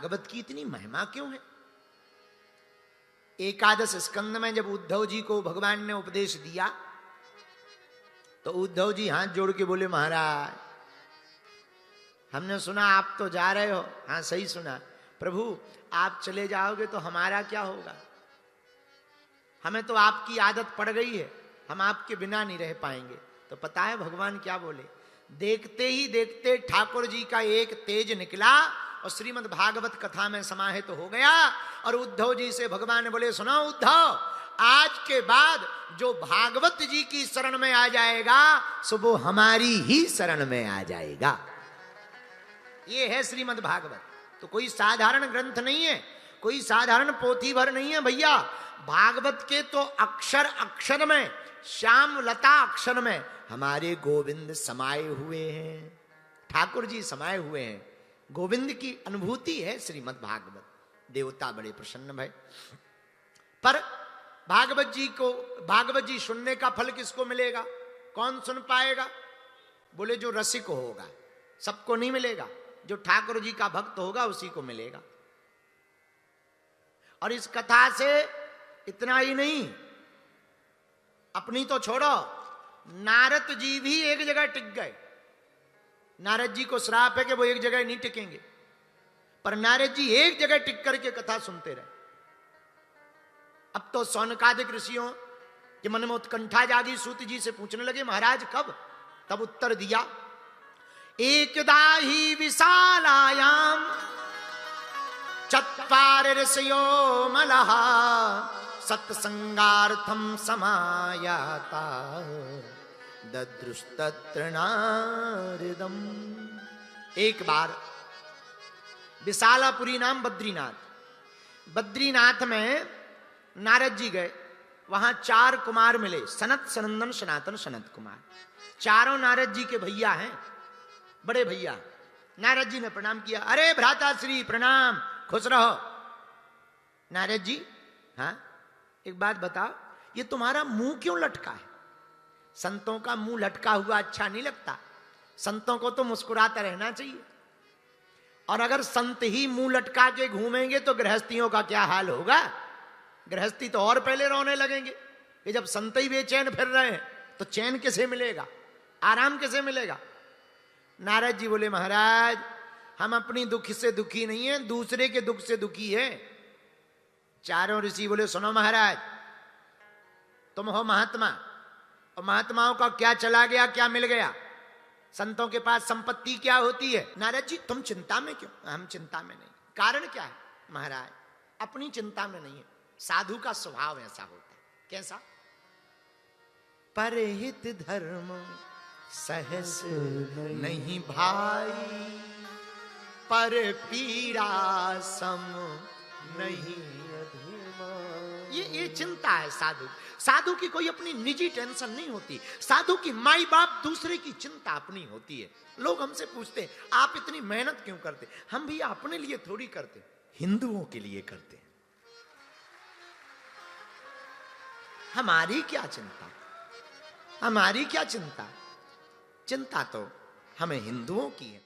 भागवत की इतनी महिमा क्यों है? एकादश स्कंद में जब उद्धव जी को भगवान ने उपदेश दिया तो उद्धव जी हाथ जोड़ के बोले, महाराज हमने सुना आप तो जा रहे हो। हाँ सही सुना प्रभु, आप चले जाओगे तो हमारा क्या होगा? हमें तो आपकी आदत पड़ गई है, हम आपके बिना नहीं रह पाएंगे। तो पता है भगवान क्या बोले? देखते ही देखते ठाकुर जी का एक तेज निकला और श्रीमद् भागवत कथा में समाहित हो गया। और उद्धव जी से भगवान बोले, सुनो उद्धव, आज के बाद जो भागवत जी की शरण में आ जाएगा सो वो हमारी ही शरण में आ जाएगा। ये है श्रीमद् भागवत। तो कोई साधारण ग्रंथ नहीं है, कोई साधारण पोथी भर नहीं है भैया। भागवत के तो अक्षर अक्षर में, श्याम लता अक्षर में हमारे गोविंद समाये हुए हैं, ठाकुर जी समाये हुए हैं। गोविंद की अनुभूति है श्रीमद् भागवत। देवता बड़े प्रसन्न भय। पर भागवत जी सुनने का फल किसको मिलेगा? कौन सुन पाएगा? बोले जो रसिक होगा, सबको नहीं मिलेगा। जो ठाकुर जी का भक्त होगा उसी को मिलेगा। और इस कथा से इतना ही नहीं, अपनी तो छोड़ो, नारद जी भी एक जगह टिक गए। नारद जी को श्राप है कि वो एक जगह नहीं टिकेंगे, पर नारद जी एक जगह टिक करके कथा सुनते रहे। अब तो सौनकादिक ऋषियों के मन में उत्कंठा जागी, सूत जी से पूछने लगे, महाराज कब? तब उत्तर दिया, एकदा ही विशालायाम चत्वार ऋषयो मलः सत्संगार्थम समायाता ददृष्टत्र नारदम। एक बार विशालापुरी नाम बद्रीनाथ में नारद जी गए। वहां 4 कुमार मिले, सनत सनंदन सनातन सनत कुमार। चारों नारद जी के भैया हैं, बड़े भैया। नारद जी ने प्रणाम किया, अरे भ्राता श्री प्रणाम, खुश रहो। नारद जी, हाँ एक बात बताओ, ये तुम्हारा मुंह क्यों लटका है? संतों का मुंह लटका हुआ अच्छा नहीं लगता। संतों को तो मुस्कुराता रहना चाहिए। और अगर संत ही मुंह लटका के घूमेंगे तो गृहस्थियों का क्या हाल होगा? गृहस्थी तो और पहले रोने लगेंगे कि जब संत ही बेचैन फिर रहे हैं तो चैन कैसे मिलेगा, आराम कैसे मिलेगा? नारद जी बोले, महाराज हम अपनी दुख से दुखी नहीं है, दूसरे के दुख से दुखी है। चारों ऋषि बोले, सुनो महाराज, तुम हो महात्मा, और महात्माओं का क्या चला गया क्या मिल गया? संतों के पास संपत्ति क्या होती है? नारद जी तुम चिंता में क्यों? हम चिंता में नहीं। कारण क्या है? महाराज अपनी चिंता में नहीं है, साधु का स्वभाव ऐसा होता है। कैसा? परहित धर्म सहस नहीं भाई, पर पीड़ा सम नहीं। ये चिंता है साधु। साधु की कोई अपनी निजी टेंशन नहीं होती। साधु की माई बाप दूसरे की चिंता अपनी होती है। लोग हमसे पूछते हैं आप इतनी मेहनत क्यों करते? हम भी अपने लिए थोड़ी करते, हिंदुओं के लिए करते। हमारी क्या चिंता, हमारी क्या चिंता? चिंता तो हमें हिंदुओं की है।